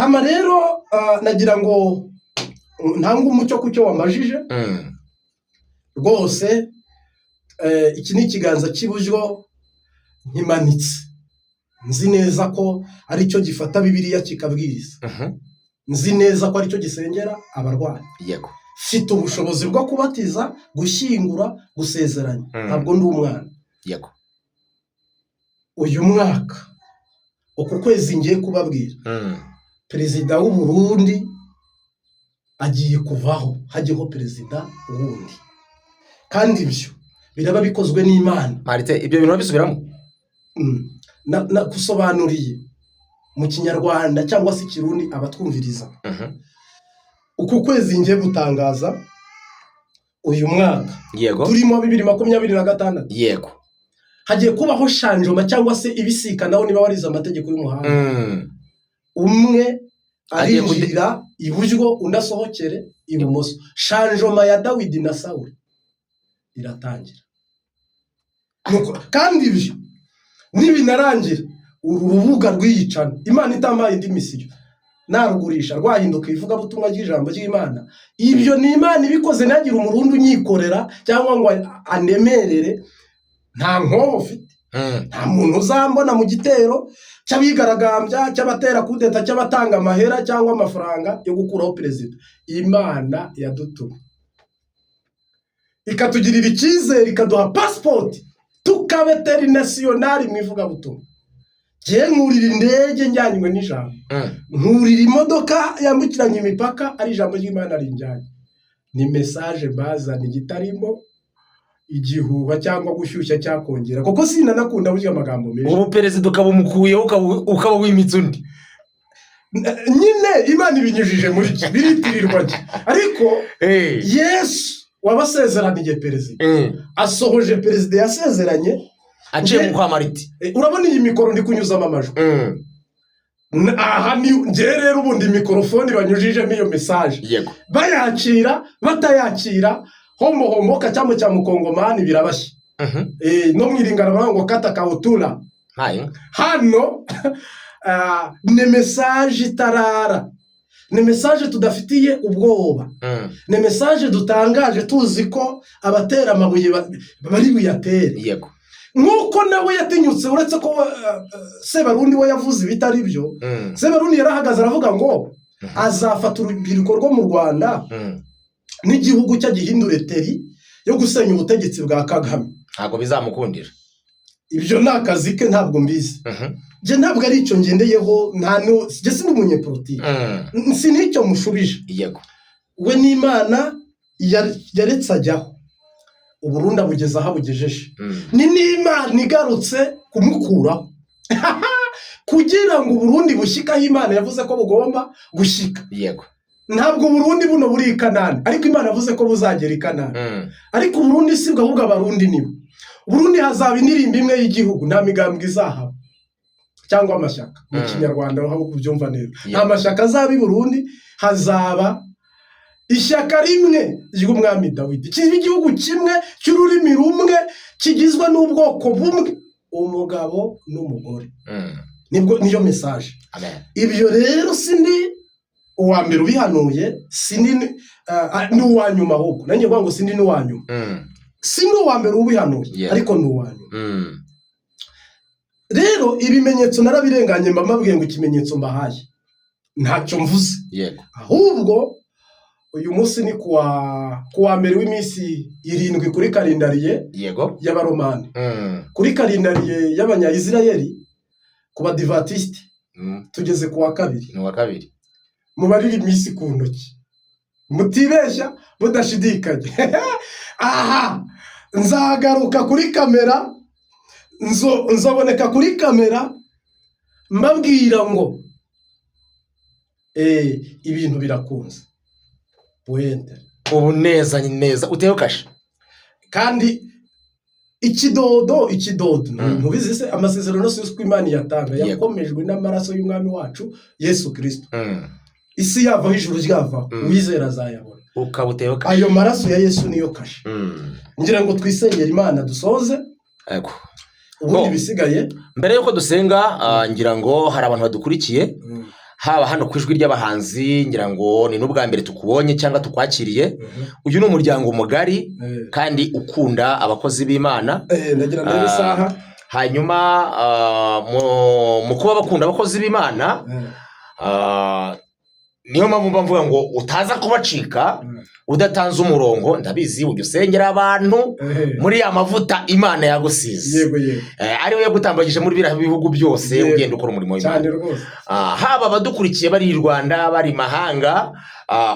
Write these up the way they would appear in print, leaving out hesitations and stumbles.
hama rero nagira ngo ntanga umucyo ku cyo wamajije rwose. Iki ni ikiganza cy'iburyo nkimanitse, nzi neza ko ari cyo gifata Bibiliya kikabwiriza, nzi neza ko ari cyo gisengera abarwayi. Yego, mfite ubushobozi bwo kubatiza, gushyingura, gusezeranya. Ntabwo ndi umwana. Yego, uyu mwaka uku kwezi ngiye kubabwira, perezida w'u Burundi agiye kuvaho, hajyeho perezida wundi, kandi ibyo biraba bikozwe n'Imana. Marite, ibyo bintu bisubiramo kusobanuriye mu Kinyarwanda cyangwa se Kirundi abatwumviriza. Uku kwezi ngiye gutangaza uyu mwaka, yego, turimo 2026, yego, hagiye kubaho shanjoma cyangwa se ibisikanaho niba warize amategeko y'umuhanda. Umwe arinjira iburyo, undasohokere ibumoso. Shanjoma ya Dawidi na Sawuli iratangira. Kandi ibyo nibinarangira, uru rubuga rw'iyicana Imana itamaye indi misiyo narugurisha, rwahinduka ivuga butumwa ry'ijambo ry'Imana. Ibyo ni Imana ibikoze, nagira umurundi unyikorera cyangwa ngo anemerere. Nta nkobo ufite, nta muntu uzambona mu gitero cy'abigaragambya, cy'abatera kudeta, cy'abatanga amahera cyangwa amafaranga yo gukuraho perezida. Imana yadutumye ikatugirira icyizere, ikaduha passport tukabe international mu ivugabutumwa. Ngiye nkurira indege njyanywe n'ijambo, nkurira imodoka yambukiranya imipaka ari ijambo ry'Imana rinjyanye. Ni message bazana, igitarimo igihuha cyangwa gushyushya cyakongera, kuko sinanakunda burya amagambo menshi. Ubu perezida ukaba umukuyeho ukaba wimitse undi. Nyine Imana ibinyujije muri iki biritirirwa cye, ariko Yesu wabasezeraniye perezida asohoje perezida yasezeranye aciye mu kwa Mariti. Urabona iyi mikoro ndi kunyuzamo amajwi. Aha ni ngiye rero ubundi mikrofone banyujijemo iyo message. Yego, bayakira batayakira, homoka cyangwa cya mukongomani birabashye. No mwiringana baravuga ngo kata kautura. Hano ne message itarara, ne message tudafitiye ubwoba, ne message dutangaje tuzi ko abatera amabuye bari buyatere. Yego, nkuko nawe yatinyutse, uretse ko Sebarundi we yavuze bitari byo. Sebarundi yarahagaze aravuga ngo azafata urubyiruko rwo mu Rwanda n'igihugu cyagihindure teri yo gusenya ubutegetsi bwa Kagame. Ntabwo bizamukundira. Ibyo nakazi ke ntabwo mbizi. Je ntabwo ari icyo ngendeyeho, je sindi umunyepolitike, sinicyo mushubije. Yego, we n'Imana yaretse ajyaho, Uburundi abugeza aho abugejeje. Ni n'Imana igarutse kumukuraho kugira ngo Uburundi bushyikaho Imana yavuze ko bugomba gushyika. yego, Ntabwo Burundi buno buri Kanani, ariko Imana yavuze ko buzagera i Kanani. Ariko Burundi si bwo, ahubwo Abarundi nibo. Burundi hazaba indirimbo imwe y'igihugu, nta migambwe izahaba cyangwa amashyaka. Mu Kinyarwanda aho kubyumva neza, nta mashyaka azaba i Burundi, hazaba ishyaka rimwe ry'umwami Dawidi, kiba igihugu kimwe cy'ururimi rumwe, kigizwe n'ubwoko bumwe, umugabo n'umugore. Niyo message. Ibyo rero sindi uwa mbere ubihanuye, sindi n'uwa nyuma, ahubwo nanjye vuga ngo sindi n'uwa nyuma. Sindi uwa mbere ubihanuye, ariko n'uwa nyuma. Rero ibimenyetso narabirenganye, mbabwiye ngo ikimenyetso mbahaye ntacyo mvuze. Yego, ahubwo uyu munsi ni kuwa mbere w'iminsi 7 kuri kalendariye y'Abaromani, kuri kalendariye y'Abanyayisirayeli ku Badiventiste tugeze kuwa kabiri. Mubarira iminsi ku ntoki, mutibeshya mudashidikanye. Aha nzagaruka kuri kamera, nzoboneka kuri kamera mbabwira ngo ibintu birakunze. Ubu neza uteho kashe. Kandi ikidodo ntubizi se amasezerano yose ko Imana yatanga yakomejwe n'amaraso y'umwami wacu Yesu Kristo. Isi yavaho ijuru ryava, uwizera azayabona. Ukabuteho kashe. Ayo maraso ya Yesu niyo kashe. Ngira ngo twisengere Imana dusoze. Yego, ubundi bisigaye mbere yuko dusenga, ngira ngo hari abantu badukurikiye, haba hano ku ijwi ry'abahanzi, ngira ngo ni n'ubwa mbere tukubonye cyangwa tukwakiriye. Uyu ni umuryango mugari kandi ukunda abakozi b'Imana. Ndagira ngo isaha hanyuma mu kuba bakunda abakozi b'Imana, niyo mpamvu mvuga ngo utaza kubacika udatanze umurongo. Ndabizi ujya usengera abantu muri ya mavuta Imana yagusize, ari we yagutambagije muri biriya bihugu byose ugenda ukora umurimo w'Imana. Haba abadukurikiye bari i Rwanda, bari mahanga,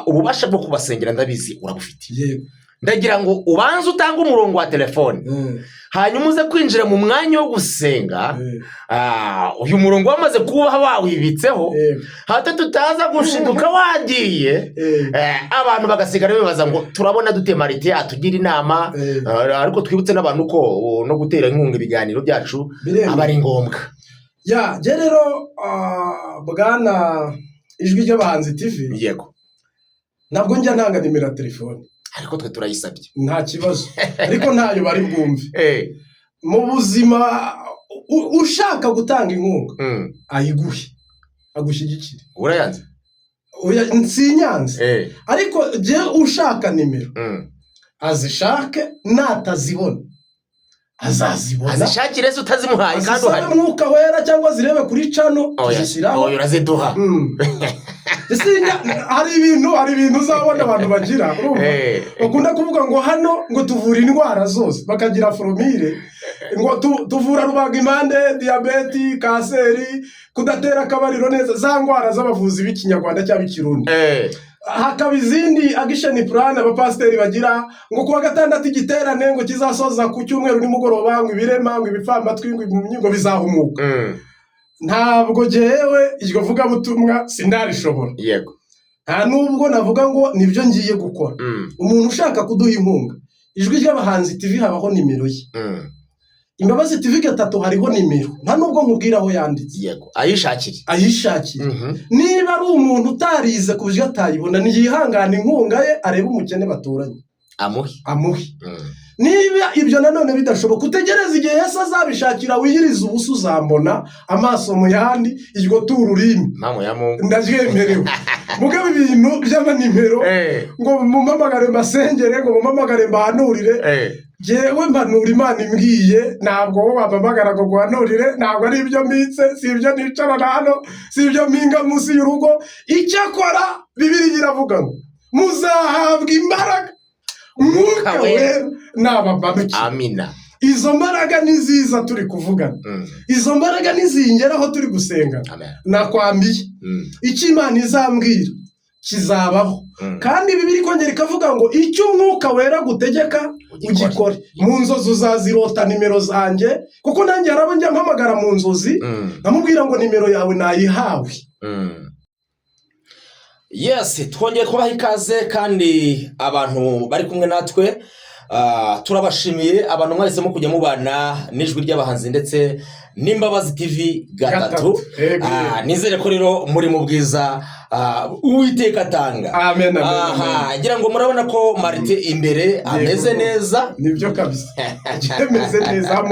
ububasha bwo kubasengera ndabizi urabufite. Ndagira ngo ubanze utange umurongo wa telefone, hanyuma uze kwinjira mu mwanya wo gusenga. Uyu murongo wamaze kuba wawibitseho, hata tutaza gushiduka wagiye, abantu bagasigara bibaza ngo turabona dute Marite atugira inama. Ariko twibutse n'abantu ko no gutera inkunga ibiganiro byacu aba ari ngombwa. Je rero bwana Ijwi ry'Abahanzi TV, yego, ntabwo njya ntanga nimero ya telefone, ariko twe turayisabye nta kibazo, ariko ntayo bari bwumve. Mu buzima ushaka gutanga inkunga ayiguhe, agushyigikire. Urayanze? Sinyanze, ariko je ushaka nimero azishake, natazibona azazibona, azishakire se utazimuhaye kandi uhari. Mwuka Wera cyangwa zirebe kuri channel zishyiraho. Uraziduha. Hari ibintu uzabona abantu bagira, bakunda kuvuga ngo hano ngo tuvura indwara zose, bakagira formule ngo tuvura rubagimpande, diabete, kanseri, kudatera akabariro neza, za ndwara z'abavuzi b'ikinyarwanda cyangwa ikirundi. Hakaba izindi action plan abapasteri bagira ngo kuwa gatandatu igiterane ngo kizasoza ku cyumweru nimugoroba, ngo ibirema, ngo ibipfamatwi, ngo impumyi, ngo bizahumuka. Ntabwo jewe iryo vuga butumwa sindarishobora. Yego. Nta nubwo navuga ngo nibyo ngiye gukora. Umuntu ushaka kuduha inkunga, Ijwi ry'Abahanzi TV habaho nimero ye. Imbabazi TV 3 hariho nimero, nta nubwo nkubwira aho yanditse. Yego, ayishakire. Niba ari umuntu utarize ku buryo atayibona, niyihangana inkunga ye arebe umukene baturanye, amuhe. Niba ibyo nanone bidashoboka, utegereza igihe Yesu azabishakira, wiyiriza ubusa uzambona amaso mu yandi, iryo tururimi ndavyemerewe. Mugabe ibintu by'amanimero ngo mumamagare mbasengere, ngo mumamagare mbahanurire, jewe mpanura Imana imbwiye, ntabwo wo bamamagara ngo guhanurire, ntabwo ari ibyo mbitse, si ibyo nicara hano, si ibyo mpinga munsi y'urugo. Icyakora Bibiliya iravuga ngo muzahabwa imbaraga Mwuka Wera n'ababanuki. Amina. Izo mbaraga ni ziza turi kuvugana, izo mbaraga nizingeraho turi gusenga. Nakwambiye icyo Imana izambwira kizabaho. Kandi Bibiliya ikongera ikavuga ngo icyo Umwuka Wera gutegeka ugikore. Mu nzozi uzazirota nimero zanjye, kuko nanjye harabo njya mpamagara mu nzozi namubwira ngo nimero yawe nayihawe. Yes, twongeye kubaha ikaze kandi abantu bari kumwe natwe. Turabashimiye abantu mwahisemo kujya mubana n'Ijwi ry'Abahanzi ndetse n'Imbabazi TV 3. Nizere ko rero muri mu bwiza Uwiteka atanga. Amen. Ngira ngo murabona ko Marite imbere ameze neza. Nibyo kabisa. Ameze neza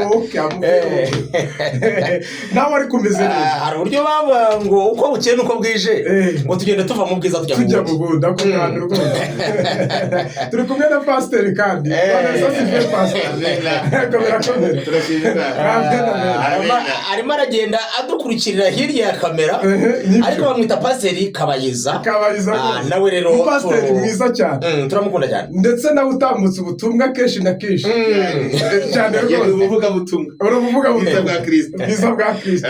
nawe ari kumeze neza. Hari uburyo baba ngo uko bukeye nuko bwije ngo tugende tuva mu bwiza tujya mu bunda ku Rwanda rwose. Turi kumwe na pastor kandi. Arimo aragenda adukurikirira hirya ya kamera, ariko bamwita pasiteri Kabayiza. Nawe rero pasiteri mwiza cyane, turamukunda cyane, ndetse nawe utambutse ubutumwa kenshi na kenshi cyane rwose. Ubuvuga butumwa bwiza bwa Kristo.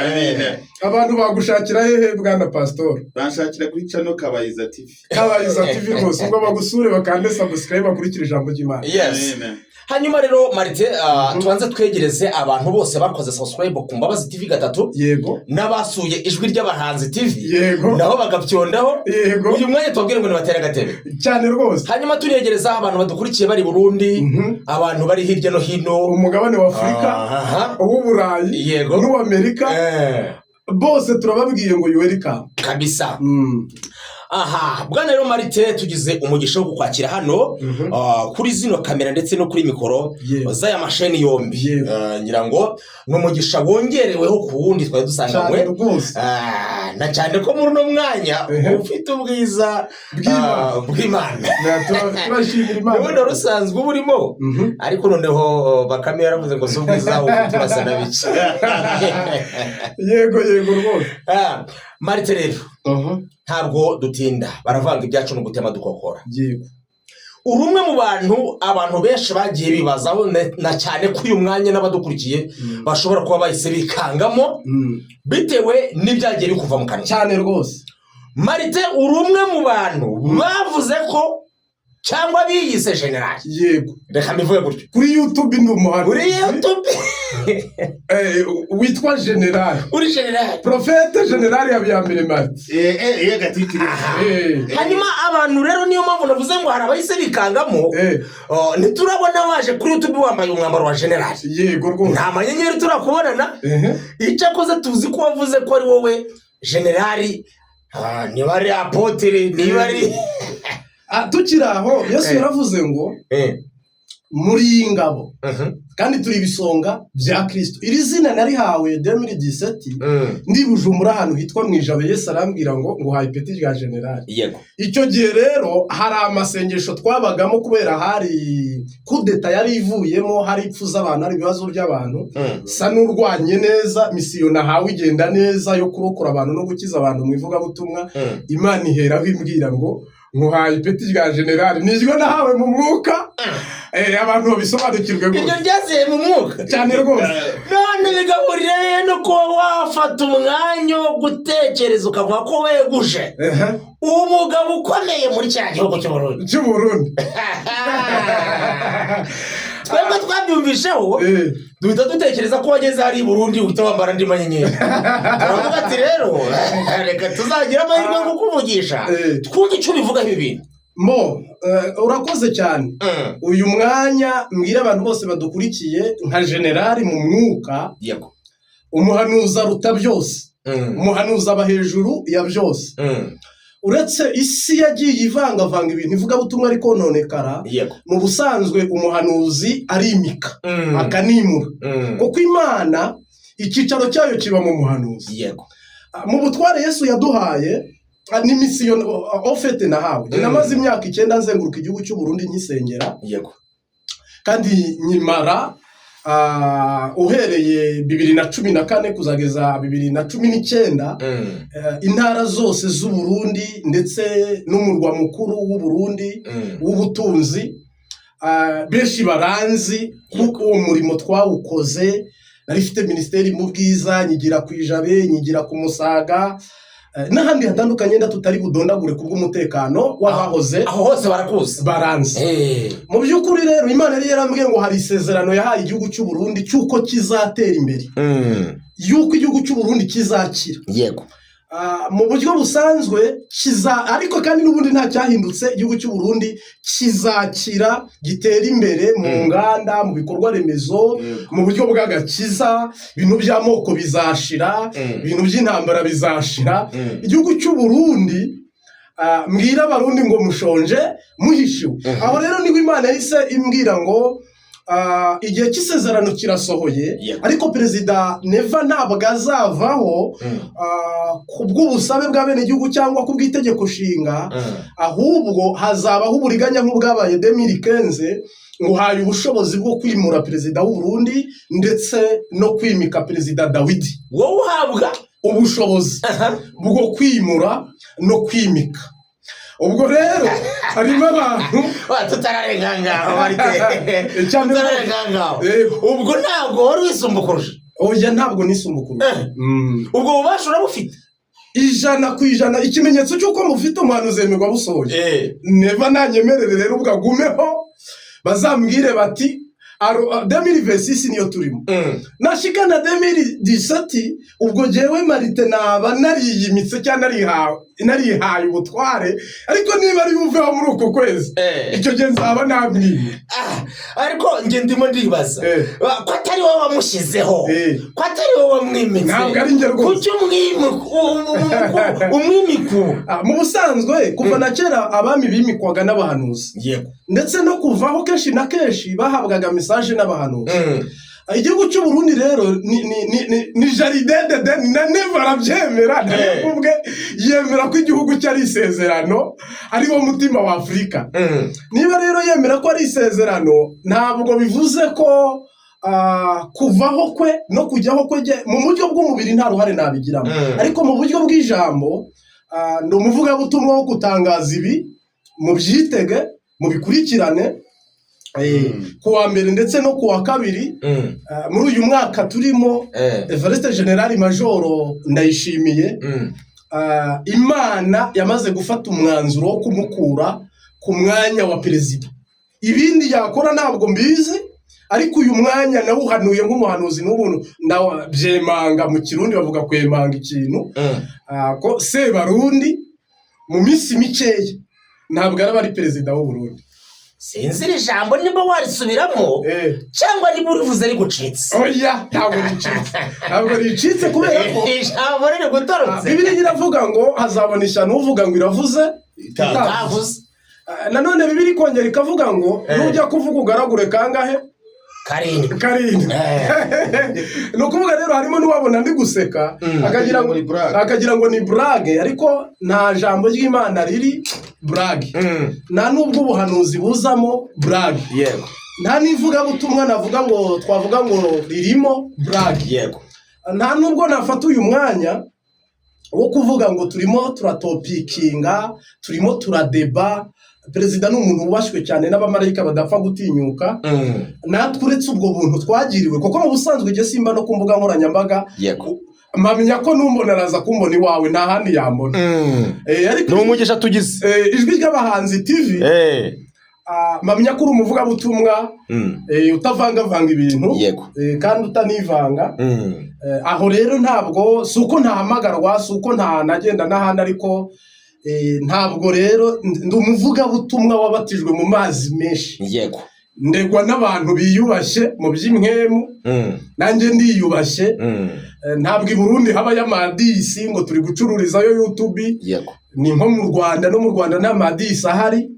Abantu bagushakira hehe bwana pastor? Banshakira kuri channel Kabayiza TV. Kabayiza TV rwose, ngo bagusure bakande subscribe bakurikira ijambo ry'Imana. Yes. Hanyuma rero Marite, tubanze twegereze abantu bose bakoze subscribe ku Mbabazi TV 3. Yego. N'abasuye Ijwi ry'Abahanzi TV. Yego. Naho bagabyondaho. Yego. Uyu mwanya tubabwire ngo nibatera agatebe. Cyane rwose. Hanyuma tunegereza abantu badukurikiye bari Burundi, abantu bari hirya no hino, umugabane wa Afrika, uw'Uburayi, yego, n'Amerika. Bose turababwiye ngo welcome kabisa. aha bwana rero Marite tugize umugisha wo kukwakira hano kuri zino kamera ndetse no kuri mikoro z'aya masheni yombi ngira ngo ni umugisha wongereweho ku wundi twari dusanganywe na cyane ko muri uno mwanya ufite ubwiza bw'Imana turashimira Imana ubundi rusanzwe uburimo ariko noneho bakamera yaravuze ngo si ubwiza ufite urasa na bike yego rwose Marite rero ntabwo dutinda baravanga ibyacu no gutema dukokora yego uri umwe mu abantu benshi bagiye bibazaho na cyane ko uyu mwanya n'abadukurikiye bashobora kuba bahise bikangamo bitewe n'ibyagiye bikuva mu kanwa cyane rwose. Marite uri umwe mu bantu bavuze ko cyangwa biyise generali. Yego reka mbivuge gutyo kuri YouTube ndi umuhanzi kuri YouTube witwa generali uri generali profete generali Habiyambere Marite gatitiri. hanyuma abantu rero niyo mpamvu navuze ngo hari abahise bikangamo ntiturabona waje kuri YouTube wambaye umwambaro wa generali. Yego rwose nta manyenyeri turakubonana icyakoze tuzi ko wavuze ko ari wowe generali niba ari apotere niba ari tukiri aho Yesu yaravuze ngo muri iyi ngabo kandi turi ibisonga bya Kristo. Iri zina narihawe 2017 ndi Bujumbura ahantu hitwa Mwijabe. Yesu arambwira ngo nguhaye ipeti rya generali. Yego icyo gihe rero hari amasengesho twabagamo kubera hari kudeta yari ivuyemo, hari ipfu z'abantu, hari ibibazo by'abantu. Sa n'urwanye neza misiyo nahawe igenda neza yo kurokora abantu no gukiza abantu mu ivugabutumwa. Imana iheraho imbwira ngo nguhaye ipeti rya generali. Nijwe nahawe mu mwuka abantu babisobanukirwe gutya. Ibyo byaziye mu mwuka cyane rwose. None bigaburire no kuba wafata umwanya wo gutekereza ukavuga ko weguje umugabo ukomeye muri cya gihugu cy'Uburundi. Twebwe twabyumvisheho duhita dutekereza ko wageze hari i Burundi uhita wambara andi manyenyeri. Turavuga ati rero reka tuzagira amahirwe yo kukuvugisha twumve icyo bivuga ibi bintu. Urakoze cyane. Uyu mwanya mbwira abantu bose badukurikiye nka generali mu mwuka. Yego umuhanuzi aruta byose. Umuhanuzi aba hejuru ya byose. Uretse isi yagiye ivangavanga ibintu ivugabutumwa ariko nonekara. Mu busanzwe umuhanuzi arimika akanimura kuko Imana icyicaro cyayo kiba mu muhanuzi. Yego mu butware Yesu yaduhaye ni misiyo ofete nahawe. Namaze imyaka 9 nzenguruka igihugu cy'Uburundi nkisengera. Yego kandi nyimara uhereye 2014 kuzageza 2019 intara zose z'u Burundi ndetse n'umurwa mukuru w'u Burundi w'ubutunzi benshi baranzi kuko uwo murimo twawukoze. Narifite ministeri mu bwiza, nyigira ku Ijabe, nyigira ku Musaga n'ahandi hatandukanye tutari budondagure kubw'umutekano w'abahoze aho hose barakuzi baranzi. Mu by'ukuri rero Imana yari yarambwiye ngo hari isezerano yahaye igihugu cy'u Burundi cyuko kizatera imbere, yuko igihugu cy'u Burundi kizakira. Yego mu buryo busanzwe ariko kandi n'ubundi nta cyahindutse. Igihugu cy'u Burundi kizakira gitera imbere mu nganda, mu bikorwa remezo, mu buryo bw'agakiza. Ibintu by'amoko bizashira, ibintu by'intambara bizashira. Igihugu cy'u Burundi mbwira abarundi ngo mushonje muhishiwe. Aho rero niho Imana yahise imbwira ngo igihe cy'isezerano kirasohoye. Ariko perezida Neva ntabwo azavaho kubw'ubusabe bwa bene igihugu cyangwa kubw'itegeko nshinga, ahubwo hazabaho uburiganya nk'ubwabaye 2015 ngo haye ubushobozi bwo kwimura perezida w'u Burundi ndetse no kwimika perezida Dawidi. Wowe uhabwa ubushobozi bwo kwimura no kwimika. Ubwo rero harimo abantu tutararengangaho ubwo ntabwo wari wisumbukuruje. Oya ntabwo nisumbukuruje. Ubwo bubasha urabufite 100%. Ikimenyetso cy'uko mufite umuhanuzi yemerwa busohoye. Neva nanyemerere rero ubwo agumeho bazambwire bati 2026 niyo turimo nashika na 2017 ubwo jewe Marite naba nariyimitse cyangwa narihaye ubutware ariko niba ari buveho muri uko kwezi icyo gihe nzaba namwimye. Ariko nge ndimo ndibaza ko atari wowe wamushyizeho, ko atari wowe wamwimitse, ntabwo ari njye rwose. Umwimiku mu busanzwe kuva na kera abami bimikwaga n'abahanuzi, ndetse no kuvaho kenshi na kenshi bahabwaga message n'abahanuzi. Igihugu cy'u Burundi rero ni jardin d'Eden, na neva arabyemera ubwe yemera ko igihugu cyari isezerano ari wo mutima wa Afurika. Niba rero yemera ko ari isezerano, ntabwo bivuze ko kuvaho kwe no kujyaho kwe mu buryo bw'umubiri nta ruhare nabigiramo, ariko mu buryo bw'ijambo ndi umuvugabutumwa wo gutangaza ibi, mu byitege, mu bikurikirane kuwa mbere ndetse no kuwa kabiri muri uyu mwaka turimo. Evariste General Majoro Ndayishimiye Imana yamaze gufata umwanzuro wo kumukura ku mwanya wa perezida. Ibindi yakora ntabwo mbizi, ariko uyu mwanya nawuhanuye nk'umuhanuzi n'ubuntu byemanga, mu Kirundi bavuga kwemanga ikintu ko Sebarundi mu minsi mikeya ntabwo araba ari perezida w'u Burundi. Sinzi iri jambo niba warisubiramo cyangwa niba urivuze ari gucitse. Oya, ntabwo ricitse kubera ko ijambo riri gutorotse. Bibiliya iravuga ngo hazabona ishyano uvuga ngo iravuze itavuze. Nanone Bibiliya ikongera ikavuga ngo nujya kuvuga ugaragure kangahe? Karindwi. Ni ukuvuga rero harimo n'uwabona ndi guseka akagira ngo ni burage, ariko nta jambo ry'Imana riri burage, nta n'ubwo ubuhanuzi buzamo burage, nta n'ivugabutumwa navuga ngo twavuga ngo ririmo burage, nta n'ubwo nafata uyu mwanya wo kuvuga ngo turimo turatopikinga, turimo turadeba. Perezida ni umuntu wubashywe cyane n'abamarayika badapfa gutinyuka. Natwe uretse ubwo buntu twagiriwe, kuko mu busanzwe igihe simba no ku mbuga nkoranyambaga, mpamya ko n'umuntu araza kumbona iwawe nta handi yambona. Ni umugisha tugize Ijwi ry'Abahanzi TV, mpamya ko uri umuvugabutumwa utavangavanga ibintu kandi utanivanga. Aho rero ntabwo si uko ntahamagarwa, si uko ntanagenda n'ahandi, ariko ntabwo rero ndi umuvugabutumwa wabatijwe mu mazi menshi. Ndegwa n'abantu biyubashye mu by'imwemu, nanjye ndiyubashye. Ntabwo i Burundi habayo amadisi ngo turi gucururizayo YouTube, ni nko mu Rwanda, no mu Rwanda nta madisi ahari.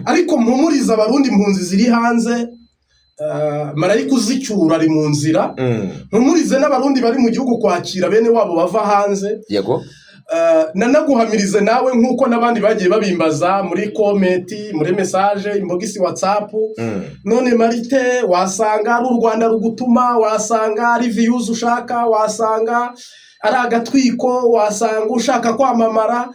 Ariko mpumuriza abarundi impunzi ziri hanze, marayika uzicyura ari mu nzira. Mpumurize n'abarundi bari mu gihugu kwakira bene wabo bava hanze. Nanaguhamirize nawe nk'uko n'abandi bagiye babimbaza muri komenti, muri message, inbox, WhatsApp. None Marite, wasanga ari u Rwanda rugutuma, wasanga ari views ushaka, wasanga ari agatwiko, wasanga ushaka kwamamara.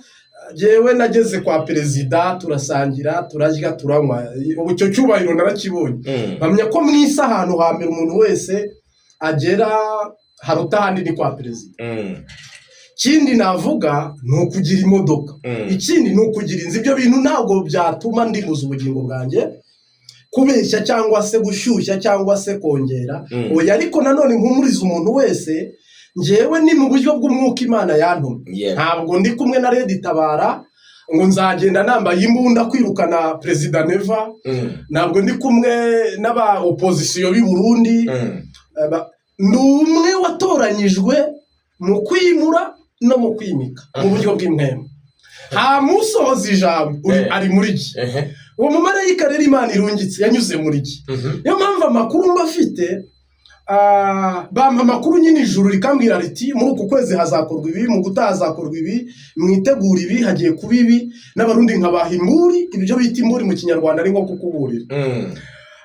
Jewe nageze kwa perezida, turasangira, turarya, turanywa. Icyo cyubahiro narakibonye. Mpamya ko mwisi ahantu hambere umuntu wese agera haruta handi ni kwa perezida. Ikindi navuga ni ukugira imodoka, ikindi ni ukugira inzu. Ibyo bintu ntabwo byatuma ndimuza ubugingo bwanjye, kubeshya cyangwa se gushyushya cyangwa se kongera. Oya, ariko nanone mpumuriza umuntu wese, njyewe ni mu buryo bw'umwuka Imana yantumye. Ntabwo ndi kumwe na Red Tabara ngo nzagenda nambaye imbunda kwirukana perezida Neva. Ntabwo ndi kumwe n'aba opposition b'i Burundi. Ni umwe watoranyijwe mu kwimura no mu kwimika mu buryo bw'imwemu. Nta musohoza ijambo ari muri gi. Uwo mumarayika rero Imana irungitse yanyuze muri gi. Niyo mpamvu amakuru mba afite, bampa amakuru nyine ijuru rikambwira riti muri uku kwezi hazakorwa ibi, mu gutaha hazakorwa ibi, mwitegura ibi, hagiye kuba ibi. N'abarundi nkabaha imburi, ibyo bita imburi mu Kinyarwanda ari nko kukuburira.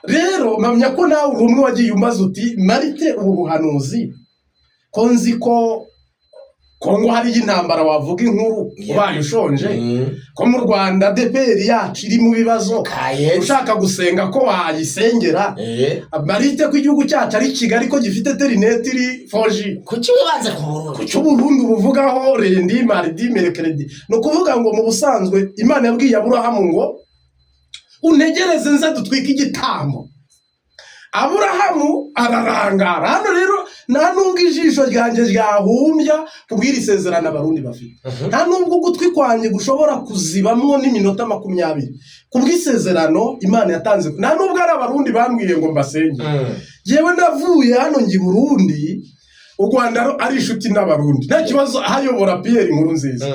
Rero mpamya ko nawe uri umwe wagiye umbaza uti Marite, ubu buhanuzi ko nzi ko Kongo hari intambara wavuga inkuru ubaye ushonje, ko mu Rwanda DPR yacu iri mu bibazo, ushaka gusenga ko wayisengera. Marite ko igihugu cyacu ari Kigali, ko gifite interineti iri 4G, kuki wibanze ku Burundi? Kuki Burundi ubuvugaho rendi mardi mercredi? No kuvuga ngo mu busanzwe Imana yabwiye Aburahamu ngo untegereze nza dutwika igitambo. Aburahamu ararangara. Hano rero nta nubwo ijisho ryanjye ryahumbya kubwira isezerano abarundi bafite, nta nubwo ugutwi kwanjye gushobora kuzibamwo n'iminota 20 kubw'isezerano Imana yatanze. Nta nubwo ari abarundi bambwiye ngo mbasenge. Yewe ndavuye hano ngi Burundi, u Rwanda ari inshuti n'abarundi, nta kibazo. Hayobora Pierre Nkurunziza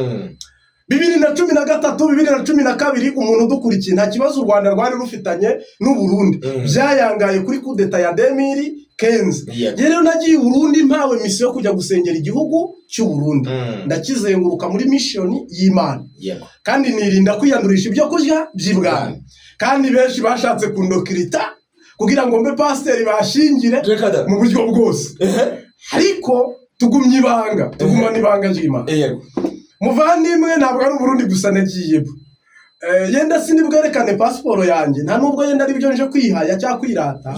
2013 2012 umuntu udukurikiye, nta kibazo u Rwanda rwari rufitanye n'u Burundi. Byayangaye kuri kudeta ya 2015. Rero nagiye Burundi mpawe misiyo yo kujya gusengera igihugu cy'u Burundi. Ndakizenguruka muri mission y'Imana, kandi nirinda kwiyandurisha ibyo kurya by'ibwami. Kandi benshi bashatse kundokirita kugira ngo mbe pasiteri bashingire mu buryo bwose, ariko tugumye ibanga, tugumana ibanga ry'Imana. Muvandimwe, ntabwo ari Burundi gusa nagiye, yenda sinibwerekane pasiporo yanjye, nta nubwo yenda ari byo nje kwihaya cyangwa kwirata,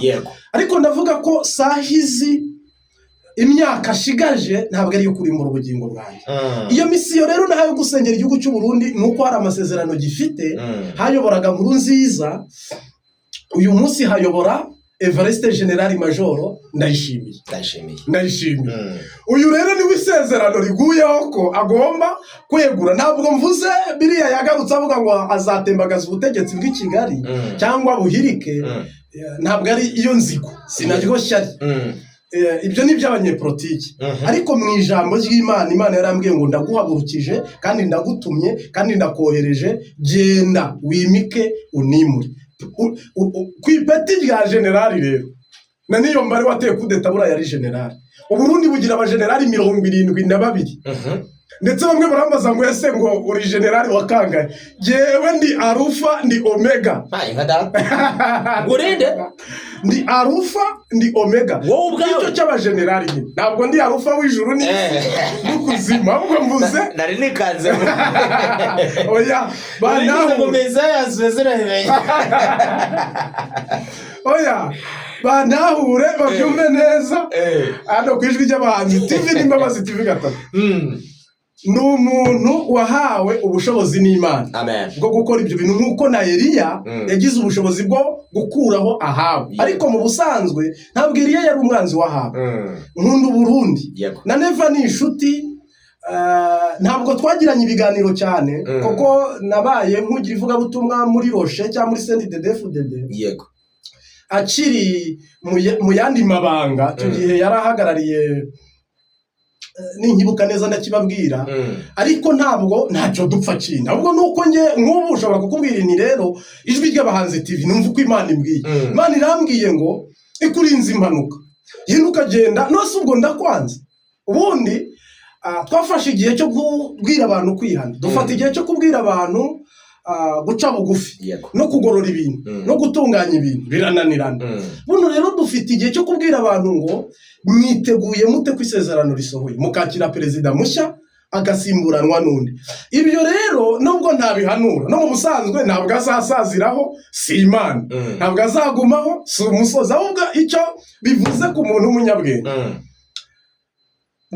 ariko ndavuga ko sahizi imyaka ashigaje ntabwo ari yo kurimbura ubugingo bwanjye. Iyo misiyo rero nahaye gusengera igihugu cy'u Burundi nuko hari amasezerano gifite. Hayoboraga Nkurunziza, uyu munsi hayobora Evariste General Major Ndayishimiye. Uyu rero niwe isezerano riguyeho ko agomba kwegura. Ntabwo mvuze biriya yagarutse avuga ngo azatembagaza ubutegetsi bw'i Kigali cyangwa buhirike, ntabwo ari iyo nzigo, sinaryo shyari. Ibyo ni by'abanyepolitiki. Ariko mu ijambo ry'Imana, Imana yarambwiye ngo ndaguhagurukije kandi ndagutumye kandi ndakohereje, genda wimike unimure. Ku ipeti rya generali rero, na niyo mbare wateye kudeta buriya yari generali. Uburundi bugira abagenerali 72, ndetse bamwe barambaza ngo ese ngo uri generali wa kangahe? Jewe ndi Alpha ndi Omega. Urinde? Ndi Alpha ndi Omega. Icyo cy'abagenerali nyine. Ntabwo ndi Alpha w'ijuru ni n'ukuzima, ahubwo mvuze nari nikanze. Oya, banaho ngo Mesiya zirahebeye. Oya, banahure babyumve neza. Hano ku Ijwi ry'Abahanzi TV n'Imbabazi TV 3. Ni umuntu wahawe ubushobozi n'Imana bwo gukora ibyo bintu, nk'uko na Eliya yagize ubushobozi bwo gukuraho Ahabu. Ariko mu busanzwe ntabwo Eliya yari umwanzi w'Ahabu. Nkunda Burundi na Neva ni inshuti. Ntabwo twagiranye ibiganiro cyane kuko nabaye nk'ugira ivugabutumwa muri Roche cyangwa muri CNDD-FDD. Akiri mu yandi mabanga, icyo gihe yarahagarariye, ninkibuka neza ndakibabwira. Ariko ntabwo ntacyo dupfa kindi, ahubwo nuko nge nk'ubu ushobora kukubwira ni rero Ijwi ry'Abahanzi TV numva uko Imana imbwiye. Imana irambwiye ngo ikurinze impanuka, yenda ukagenda nose ubwo ndakwanze. Ubundi twafashe igihe cyo kubwira abantu kwihana, dufata igihe cyo kubwira abantu guca bugufi no kugorora ibintu no gutunganya ibintu birananirana. Buno rero dufite igihe cyo kubwira abantu ngo mwiteguye mute ku isezerano risohoye, mukakira perezida mushya agasimburanwa n'undi. Ibyo rero nubwo ntabihanura, no mu busanzwe ntabwo azasaziraho, si Imana, ntabwo azagumaho, si umusozi, ahubwo icyo bivuze ku muntu w'umunyabwenge.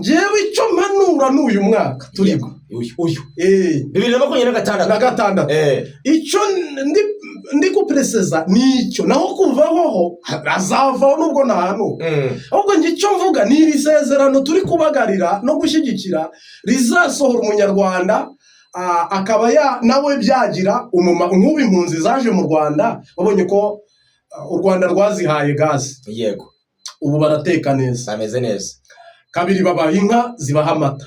Jewe icyo mpanura n'uyu mwaka turimo uyu 2026 icyo ndi kupreseza nicyo, naho kuvaho azavaho nubwo ntahano. Ahubwo nge icyo mvuga ni iri sezerano turi kubagarira no gushyigikira rizasohora umunyarwanda, akaba nawe byagira umumaro. Nk'ubu impunzi zaje mu Rwanda, babonye ko u Rwanda rwazihaye gaze, ubu barateka neza, bameze neza. Kabiri babaha inka zibaha amata.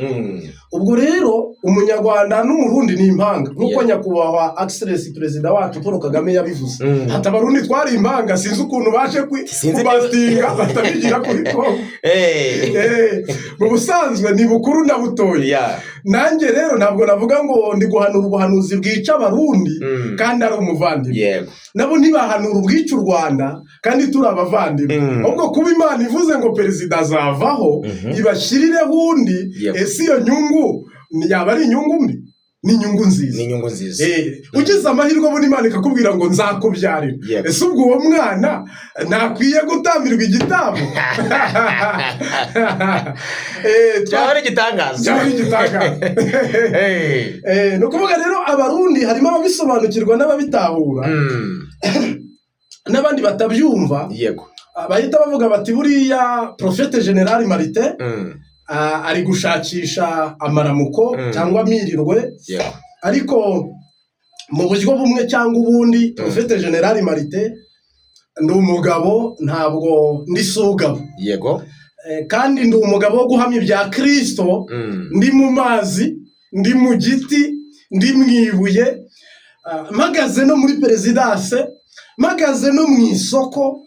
Ubwo rero umunyarwanda n'umurundi ni impanga, nk'uko nyakubahwa Excellence perezida wacu Paul Kagame yabivuze. Hata abarundi twari impanga, sinzi ukuntu baje kubastinga batabigira kuri Kongo. Mu busanzwe ni bukuru na butoya. Nanjye rero ntabwo navuga ngo ndi guhanura ubuhanuzi bwica abarundi kandi ari umuvandimwe. Nabo ntibahanura ubwica u Rwanda kandi turi abavandimwe. Ahubwo kuba Imana ivuze ngo perezida azavaho ibashirireho undi, ese iyo nyungu yaba ari inyungu mbi? Ni inyungu nziza. Ugize amahirwe abona Imana ikakubwira ngo nzakubyarira, ese ubwo uwo mwana ntakwiye gutambirwa igitambo? Cyaba ari igitangaza. Ni ukuvuga rero abarundi harimo ababisobanukirwa n'ababitahura. n'abandi batabyumva yego bahita bavuga bati buriya Prophète General Martin ari gushakisha amaramuko cyangwa amirirwe, ariko mu buryo bumwe cyangwa ubundi Prophète General Martin ndi umugabo, ntabwo ndi sugabo, yego kandi ndi umugabo wo guhamya ibya Kristo, ndi mu mazi, ndi mu giti, ndi mu ibuye, mpagaze no muri perezidanse, mpagaze no mu isoko.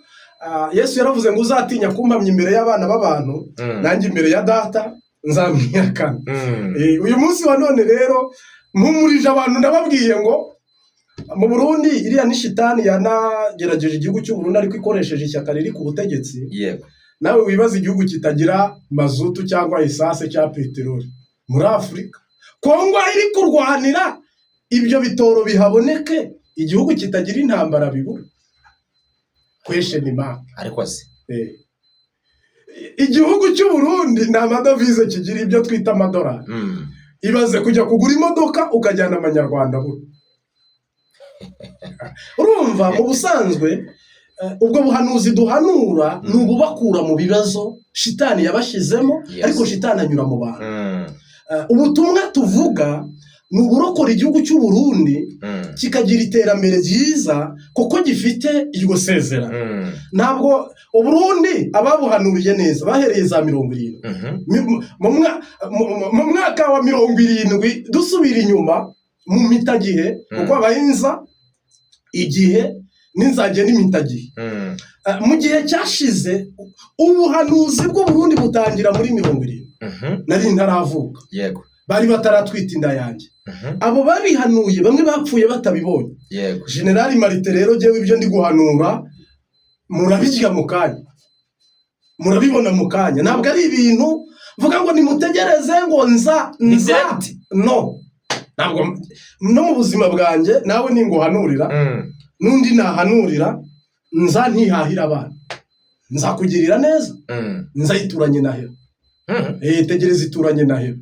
Yesu yaravuze ngo uzatinya kumpamya imbere y'abana b'abantu, nanjye imbere ya data nzamwihakana. Uyu munsi wa none rero mpumurije abantu, ndababwiye ngo mu Burundi iriya ni shitani yanagerageje igihugu cy'u Burundi, ariko ikoresheje ishyaka riri ku butegetsi. Nawe wibaza igihugu kitagira mazutu cyangwa esase cyangwa peteroli muri Afurika. Kongo iri kurwanira ibyo bitoro bihaboneke, igihugu kitagira intambara bibura. Question mark. Ariko se igihugu cy'u Burundi nta madovize kigira, ibyo twita amadolari. Ibaze kujya kugura imodoka ukajyana amanyarwanda buri. Urumva mu busanzwe ubwo buhanuzi duhanura ni ububakura mu bibazo shitani yabashizemo, ariko shitani anyura mu bantu. Ubutumwa tuvuga ni uburokora igihugu cy'u Burundi kikagira iterambere ryiza, kuko gifite iryo sezera. Ntabwo u Burundi ababuhanuriye neza bahereye za 70 mu mwaka wa 70 dusubira inyuma mu mitagihe, kuko abahinza igihe n'inzage n'imitagihe. Mu gihe cyashize ubuhanuzi bw'u Burundi butangira muri 70, nari ntaravuka, yego bari bataratwita inda yanjye. Abo babihanuye bamwe bapfuye batabibonye. General Martin rero jewe ibyo ndi guhanura murabijya mu kanya, murabibona mu kanya. Ntabwo ari ibintu vuga ngo nimutegereze ngo nza no, ntabwo no mu buzima bwanjye nawe ninguhanurira n'undi nahanurira, nza ntihahira abana, nzakugirira neza, nzayituranye na hero. Tegereza ituranye na hero.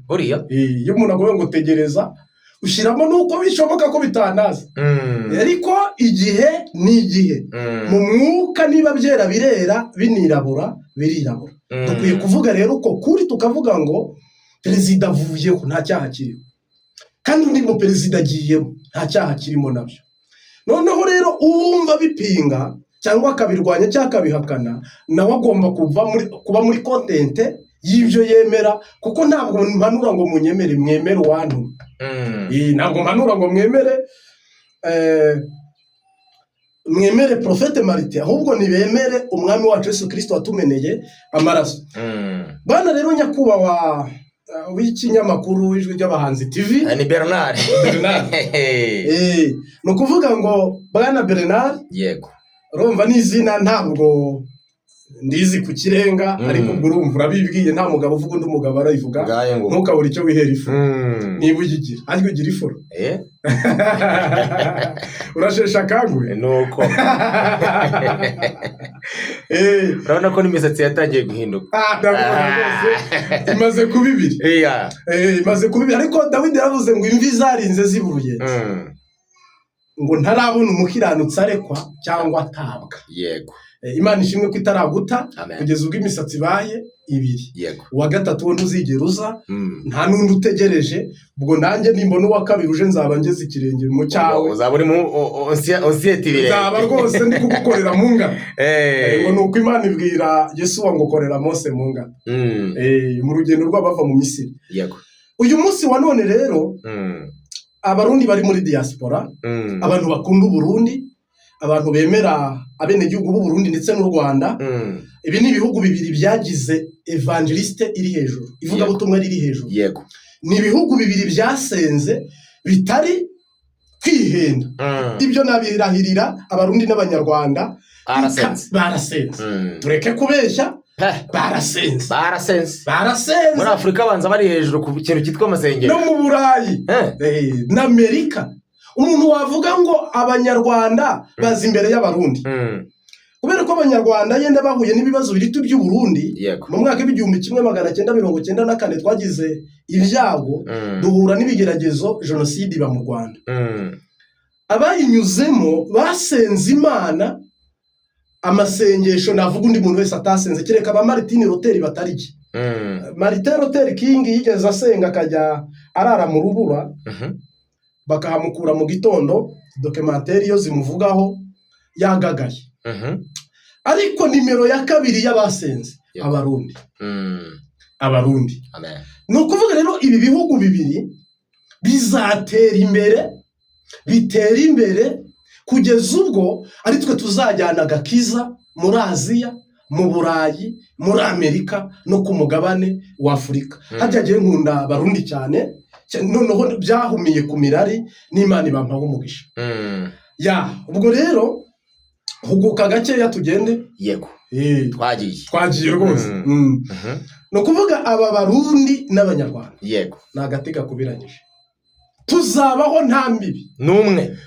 Iyo umuntu agoye ngo tegereza, ushyiramo nuko bishoboka ko bitanaza, ariko igihe ni igihe. Mu mwuka niba byera birera, binirabura birirabura. Dukwiye kuvuga rero uko kuri, tukavuga ngo perezida avuyeho nta cyaha kirimo, kandi undi mu perezida agiyemo nta cyaha kirimo nabyo. Noneho rero uwumva bipinga cyangwa akabirwanya cyangwa akabihakana, nawe agomba kuba muri kontente y'ibyo yemera, kuko ntabwo mpanura ngo munyemere, mwemere uwantu. Ntabwo mpanura ngo mwemere Prophète Martin, ahubwo nibemere umwami wacu Yesu Kristo watumeneye amaraso. Bana rero nyakubahwa w'ikinyamakuru Ijwi ry'Abahanzi TV, ni Bernard. Ni ukuvuga ngo Bwana Bernard, yego urumva n'izina ntabwo ndizi ku kirenga, ariko ubwo urumva urabibwiye, nta mugabo uvuga undi mugabo arayivuga, ntukabura icyo wihera ifu niba uyigira, ariko ugira ifuro urashesha akanguhe nuko. Urabona ko n'imisatsi yatangiye guhinduka. Imaze kuba ibiri. Imaze kuba ibiri, ariko Dawidi yaravuze ngo imvi zarinze ziburuye, ngo ntarabona umukiranutsi arekwa cyangwa atabwa. Yego Imana ishimwe ko itaraguta kugeza ubwo imisatsi ibaye ibiri. Uwa gatatu wo ntuzigera uza, nta n'undi utegereje. Ubwo nanjye nimbona uwa kabiri uje nzaba ngeze ikirenge mu cyawe, uzaba uri mu onsiyeti birenge, nzaba rwose ndi kugukorera mu ngano. Ngo nuko Imana ibwira Yesuwa ngo korera Mose mu ngano, mu rugendo rw'abava mu Misiri. Uyu munsi wa none rero abarundi bari muri diaspora, abantu bakunda Burundi, abantu bemera abenegihugu b'u Burundi ndetse n'u Rwanda. Ibi ni ibihugu bibiri byagize evangeliste iri hejuru, ivuga butumwa riri hejuru. Ni ibihugu bibiri byasenze bitari kwihenda. Ibyo nabirahirira abarundi n'abanyarwanda, barasenze. Tureke kubeshya, barasenze. Muri Afurika banza bari hejuru ku kintu cyitwa amasengero, no mu Burayi n'Amerika. Umuntu wavuga ngo abanyarwanda bazi imbere y'abarundi, kubera ko abanyarwanda yenda bahuye n'ibibazo birito by'u Burundi. Mu mwaka w'igihumbi 1994 twagize ibyago, duhura n'ibigeragezo, jenoside iba mu Rwanda. Abayinyuzemo basenze Imana amasengesho navuga undi muntu wese atasenze kereka aba Martin Luther batariki. Martin Luther King yigeze asenga akajya arara mu rubura bakahamukura mu gitondo, documentaire yo zimuvugaho yagagaye. Ariko nimero ya kabiri y'abasenze abarundi. Abarundi. Amen. Nukuvuga rero ibi bihugu bibiri bizatera imbere, bitera imbere kugeza ubwo ari twe tuzajyana agakiza muri Aziya, mu Burayi, muri Amerika no ku mugabane wa Afurika. Hajyagiye nkunda abarundi cyane, noneho byahumiye ku mirari n'Imana ibampaho umugisha. Ubwo rero huguka gakeya tugende. Yego. Twagiye rwose. No kuvuga aba barundi n'abanyarwanda. Yego. Nagatega kubiranyije. Tuzabaho nta mbibi. Numwe.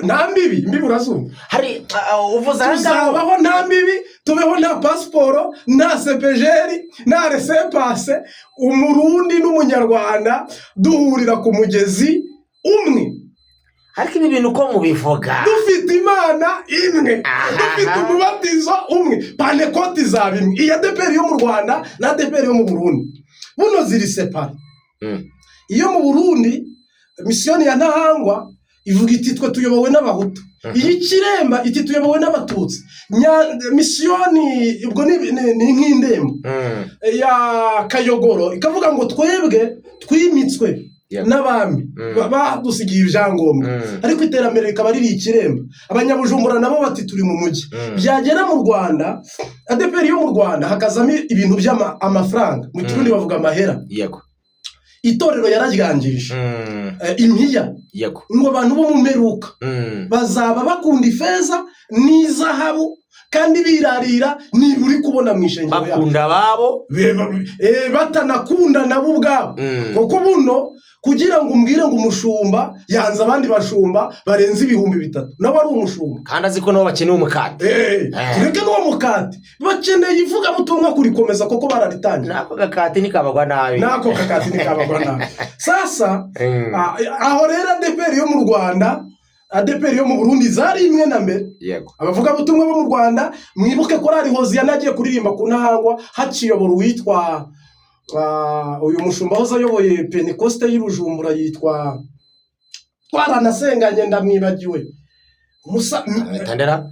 Nta mbibi urazumva. Hari uvuza tuzabaho nta mbibi, tubeho nta pasiporo, nta sepejeri, nta resepase, umurundi n'umunyarwanda duhurira ku mugezi umwe. Ariko ibi bintu uko mubivuga, dufite Imana imwe, dufite umubatizo umwe, Pentecote izaba imwe. Iya ADEPR yo mu Rwanda na ADEPR yo mu Burundi buno ziri separa. Iyo mu Burundi misiyoni ya Ntahangwa ivuga iti twe tuyobowe n'abahutu, iyi Kiremba iti tuyobowe n'abatutsi. Misiyoni ubwo ni nk'indembo ya Kayogoro ikavuga ngo twebwe twimitswe n'abami badusigiye ibyangombwa, ariko iterambere rikaba riri Ikiremba. Abanyabujumbura nabo bati turi mu mujyi. Byagera mu Rwanda, ADEPR yo mu Rwanda hakazamo ibintu by'amafaranga, mu Kirundi bavuga amahera. Yego. Itorero yararyangirije impiya ngo abantu bo mu meruka bazaba bakunda ifeza n'izahabu kandi birarira niba uri kubona mu ishengero yabo bakunda babo batanakunda nabo ubwabo. Kuko buno kugira ngo umbwire ngo umushumba yanze abandi bashumba barenze 3,000 nawe ari umushumba kandi aziko nabo bakeneye umukate. Tureke n'uwo mukate bakeneye ivuga butumwa kurikomeza koko bararitangira. Nako gakate nikabagwa nabi. Nako kakate nikabagwa nabi. Sasa aho rero ADEPR yo mu Rwanda, ADEPR yo mu Burundi zari imwe na mbere. Yego. Abavuga butumwa bo mu Rwanda mwibuke ko ari Hoziyana agiye kuririmba ku Ntahangwa haciyobora uwitwa uyu mushumba hoza yoboye Pentecoste y'Ibujumbura yitwa twaranasenganye ndamwibagiwe Tandera.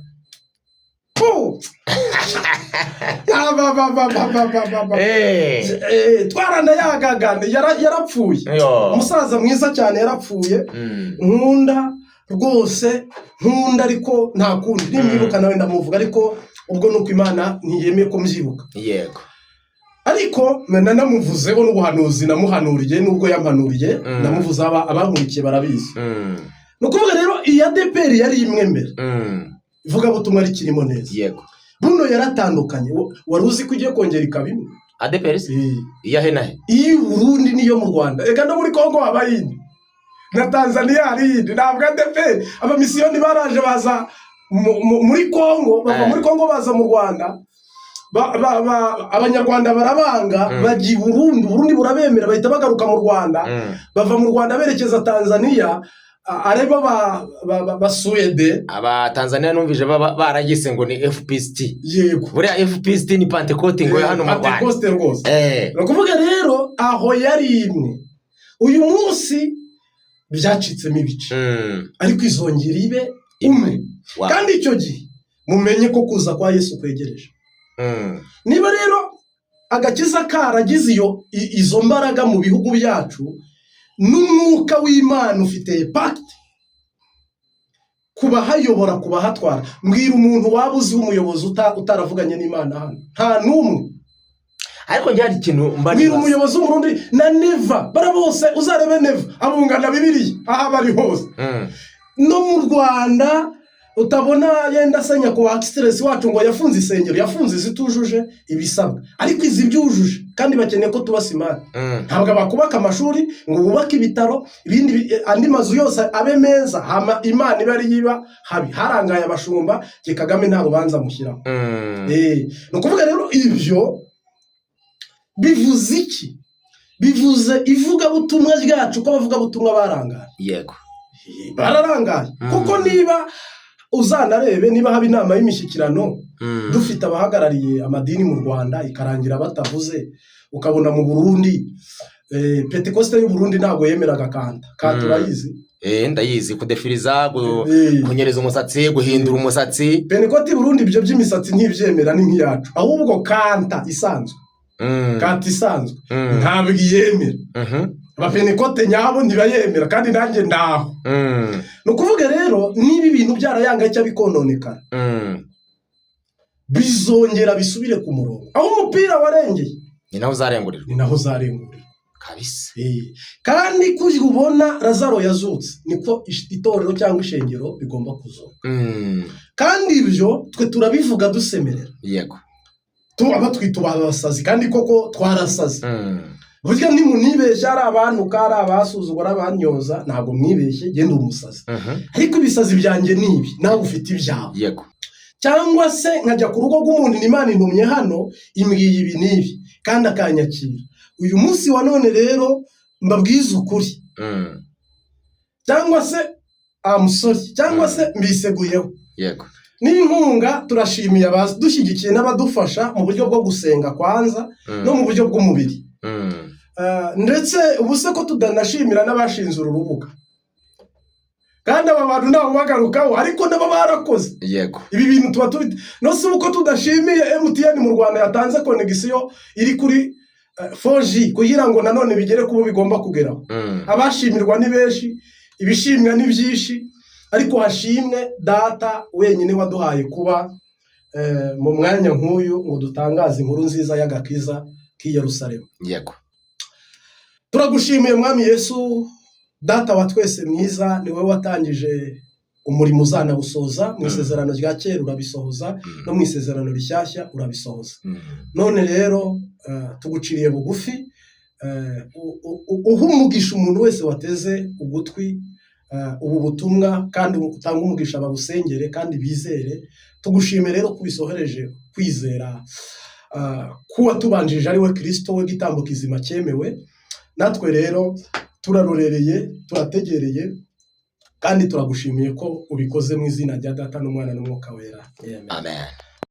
Twarana yagagane yarapfuye. Umusaza mwiza cyane yarapfuye. Nkunda rwose, nkunda ariko nta kundi nimwibuka nawe ndamuvuga, ariko ubwo nuko Imana ntiyemeye ko mvyibuka. Yego. Ariko nanamuvuzeho n'ubuhanuzi namuhanuriye, nubwo yampanuriye namuvuze abankurikiye barabizi. Nukuvuga rero iya ADEPR yari imwe mbere. Ivuga butumwa rikirimo neza. Yego. Buno yaratandukanye. Wari uzi ko ugiye kongera ikabimwe ADEPR iya henahe iyi Burundi niyo mu Rwanda, ega no muri Kongo habayindi na Tanzania harindi. Ntabwo ADEPR abamisiyoni baraje baza muri Kongo, bava muri Kongo baza mu Rwanda, abanyarwanda barabanga bagiye Burundi burabemera bahita bagaruka mu Rwanda. Bava mu Rwanda berekeza Tanzania, areba ba Swede. Aba Tanzania numvije baragise ngo ni FPST. Yego. Buriya FPST ni Pentecote ngo hano mu Rwanda. Pentecote rwose. Nakuvuga rero aho yari imwe. Uyu munsi byacitsemo ibice. Ariko izongera ibe umwe. Kandi icyo gihe mumenye ko kuza kwa Yesu kwegereje. Niba rero agakiza karagize izo mbaraga mu bihugu byacu, n'umwuka w'Imana ufite pact kubahayobora kubahatwara. Mbwira umuntu waba uzi umuyobozi utaravuganye n'Imana hano, nta numwe. Ariko njyari ikintu mbwira umuyobozi w'Umurundi na Neva bara bose uzarebe Neva abungana Bibiliya aha bari hose. No mu Rwanda utabona yenda senya ku express wacu ngo yafunze isengero, yafunze zitujuje ibisabwa, ariko izi byujuje kandi bakeneye ko tubasimana. Ntabwo bakubaka amashuri ngo bubake ibitaro, ibindi andi mazu yose abe meza, hama Imana ibari yiba habi harangaye abashumba ke Kagame ntabwo banza mushyiraho. No kuvuga rero ibyo bivuze iki? Bivuze ivuga butumwa ryacu ko bavuga butumwa barangaye. Yego. Bararangaye kuko niba uzanarebe niba haba inama y'imishyikirano dufite abahagarariye amadini mu Rwanda ikarangira batavuze, ukabona mu Burundi Pentecoste y'u Burundi ntabwo yemeraga kanta urayizi? Ndayizi, kudefiriza, kunyereza umusatsi, guhindura umusatsi. Pentecoste y'u Burundi ibyo by'imisatsi ntibyemera ni nk'iyacu, ahubwo kanta isanzwe, kanta isanzwe ntabwo yemera. Abapentecoste nyabo ntibayemera kandi nanjye ndaho. Ni ukuvuga rero niba ibintu byarayanga icyo bikononekara, bizongera bisubire ku murongo. Aho umupira warengeye ni naho uzarengurirwa kabisa. Kandi kujya ubona Lazaro yazutse niko itorero cyangwa ishengero bigomba kuzuka. Kandi ibyo twe turabivuga dusemerera. Yego. Aba twita abasazi kandi koko twarasaze. Burya ntimunibeshye ari abantu kari abasuzugura abanyoza, ntabwo mwibeshye, genda umusazi. Ariko ibisazi byanjye nibi, nawe ufite ibyawe. Yego. Cyangwa se nkajya ku rugo rw'umuntu Imana intumye hano imbwiye ibi nibi kandi akanyakira. Uyu munsi wa none rero mbabwiza ukuri. Cyangwa se amusori, cyangwa se mbiseguyeho. Yego. N'inkunga turashimiye abadushyigikiye n'abadufasha mu buryo bwo gusenga kwanza no mu buryo bw'umubiri. Ndetse ubuse ko tudanashimira n'abashinze uru rubuga. Kandi aba bantu nabo bagarukaho ariko nabo barakoze. Yego. Ibi bintu tuba tubite. No si uko tudashimiye MTN mu Rwanda yatanze connection iri kuri 4G kugira ngo nanone bigere kubo bigomba kugeraho. Abashimirwa ni benshi, ibishimwa ni byinshi, ariko hashimwe data wenyine waduhaye kuba mu mwanya nk'uyu ngo dutangaze inkuru nziza y'agakiza k'i Yerusalemu. Yego. Turagushimiye Mwami Yesu, data wa twese mwiza, ni wowe watangije umurimo uzanawusoza, mu isezerano rya kera urabisohoza, no mu isezerano rishyashya urabisohoza. None rero tuguciriye bugufi, umugisha umuntu wese wateze ugutwi ubu butumwa, kandi utanga umugisha babusengere kandi bizere. Tugushime rero kubisohereje kwizera kuwa tubanjije ari we Kristo, we gitambo kizima cyemewe. Natwe rero turarorereye, turategereye, kandi turagushimiye ko ubikoze mu izina rya Data n'Umwana n'Umwuka Wera. Amen.